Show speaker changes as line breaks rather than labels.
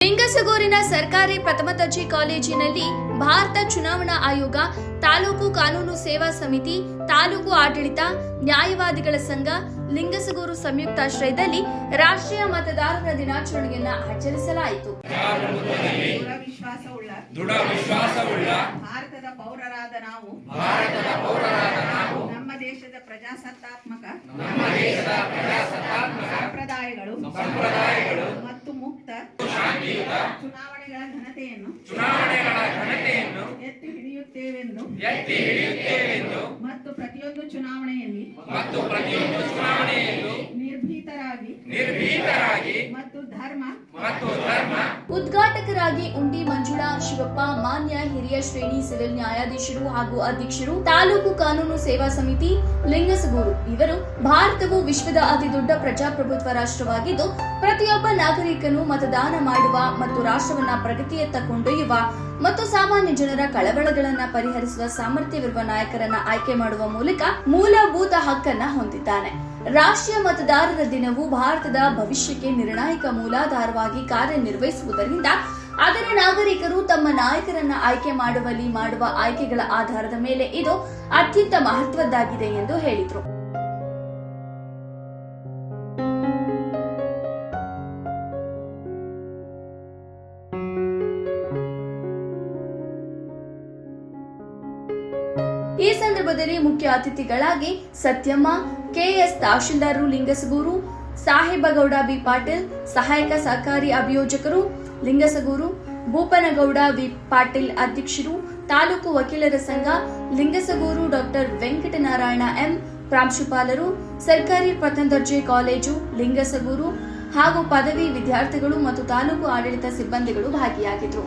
ಲಿಂಗಸಗೂರಿನ ಸರ್ಕಾರಿ ಪ್ರಥಮ ದರ್ಜೆ ಕಾಲೇಜಿನಲ್ಲಿ ಭಾರತ ಚುನಾವಣಾ ಆಯೋಗ, ತಾಲೂಕು ಕಾನೂನು ಸೇವಾ ಸಮಿತಿ, ತಾಲೂಕು ಆಡಳಿತ, ನ್ಯಾಯವಾದಿಗಳ ಸಂಘ, ಲಿಂಗಸಗೂರು ಸಂಯುಕ್ತಾಶ್ರಯದಲ್ಲಿ ರಾಷ್ಟ್ರೀಯ ಮತದಾರರ ದಿನಾಚರಣೆಯನ್ನು ಆಚರಿಸಲಾಯಿತು.
ದೃಢ ವಿಶ್ವಾಸವುಳ್ಳ
ಭಾರತದ ಪೌರರಾದ ನಾವು ನಮ್ಮ ದೇಶದ ಪ್ರಜಾಸತ್ತಾತ್ಮಕ ಸಂಪ್ರದಾಯಗಳು ಮತ್ತು ಮುಕ್ತ ಚುನಾವಣೆಗಳ ಘನತೆಯನ್ನು ಎತ್ತಿ ಹಿಡಿಯುತ್ತೇವೆಂದು ಮತ್ತು ಪ್ರತಿಯೊಂದು ಚುನಾವಣೆಯಲ್ಲಿ ನಿರ್ಭೀತರಾಗಿ ಮತ್ತು ಧರ್ಮ
ಉದ್ಘಾಟಕರಾಗಿ ಉಂಡಿ ಮಂಜುಳಾ ಶಿವಪ್ಪ, ಮಾನ್ಯ ಹಿರಿಯ ಶ್ರೇಣಿ ಸಿವಿಲ್ ನ್ಯಾಯಾಧೀಶರು ಹಾಗೂ ಅಧ್ಯಕ್ಷರು, ತಾಲೂಕು ಕಾನೂನು ಸೇವಾ ಸಮಿತಿ, ಲಿಂಗಸಗೂರು. ಇವರು ಭಾರತವು ವಿಶ್ವದ ಅತಿದೊಡ್ಡ ಪ್ರಜಾಪ್ರಭುತ್ವ ರಾಷ್ಟ್ರವಾಗಿದ್ದು, ಪ್ರತಿಯೊಬ್ಬ ನಾಗರಿಕನು ಮತದಾನ ಮಾಡುವ ಮತ್ತು ರಾಷ್ಟ್ರವನ್ನ ಪ್ರಗತಿಯತ್ತ ಕೊಂಡೊಯ್ಯುವ ಮತ್ತು ಸಾಮಾನ್ಯ ಜನರ ಕಳವಳಗಳನ್ನ ಪರಿಹರಿಸುವ ಸಾಮರ್ಥ್ಯವಿರುವ ನಾಯಕರನ್ನ ಆಯ್ಕೆ ಮಾಡುವ ಮೂಲಕ ಮೂಲಭೂತ ಹಕ್ಕನ್ನ ಹೊಂದಿದ್ದಾನೆ. ರಾಷ್ಟ್ರೀಯ ಮತದಾರರ ದಿನವು ಭಾರತದ ಭವಿಷ್ಯಕ್ಕೆ ನಿರ್ಣಾಯಕ ಮೂಲಾಧಾರವಾಗಿ ಕಾರ್ಯನಿರ್ವಹಿಸುವುದರಿಂದ ಅದರ ನಾಗರಿಕರು ತಮ್ಮ ನಾಯಕರನ್ನ ಆಯ್ಕೆ ಮಾಡುವಲ್ಲಿ ಮಾಡುವ ಆಯ್ಕೆಗಳ ಆಧಾರದ ಮೇಲೆ ಇದು ಅತ್ಯಂತ ಮಹತ್ವದ್ದಾಗಿದೆ ಎಂದು ಹೇಳಿದರು. ಈ ಸಂದರ್ಭದಲ್ಲಿ ಮುಖ್ಯ ಅತಿಥಿಗಳಾಗಿ ಸತ್ಯಮ್ಮ ಕೆಎಸ್, ತಹಶೀಲ್ದಾರರು ಲಿಂಗಸಗೂರು, ಸಾಹೇಬಗೌಡ ಬಿ ಪಾಟೀಲ್, ಸಹಾಯಕ ಸಹಕಾರಿ ಅಭಿಯೋಜಕರು ಲಿಂಗಸಗೂರು, ಭೂಪನಗೌಡ ವಿ ಪಾಟೀಲ್ ಅಧ್ಯಕ್ಷರು, ತಾಲೂಕು ವಕೀಲರ ಸಂಘ ಲಿಂಗಸಗೂರು, ಡಾಕ್ಟರ್ ವೆಂಕಟನಾರಾಯಣ ಎಂ ಪ್ರಾಂಶುಪಾಲರು, ಸರ್ಕಾರಿ ಪ್ರಥಮ ದರ್ಜೆ ಕಾಲೇಜು ಲಿಂಗಸಗೂರು ಹಾಗೂ ಪದವಿ ವಿದ್ಯಾರ್ಥಿಗಳು ಮತ್ತು ತಾಲೂಕು ಆಡಳಿತ ಸಿಬ್ಬಂದಿಗಳು ಭಾಗಿಯಾಗಿದ್ದರು.